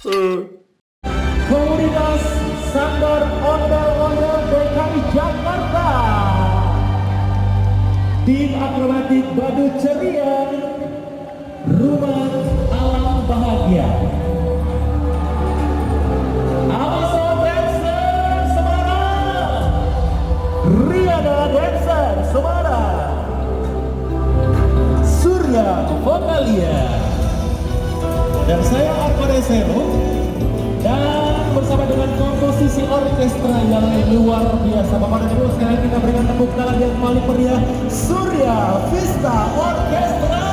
Komunitas Sanggar Ondel-Ondel DKI Jakarta, tim akrobatik Badu Ceria, Rumah Alam Bahagia, Amazon Dancer Semarang, Riana Dancer Semarang, Surya Vokalia, dan saya Armanesero, dan bersama dengan komposisi orkestra yang luar biasa. Bapak dan Ibu, sekarang kita berikan tepuk tangan yang paling meriah, Surya Vista Orkestra.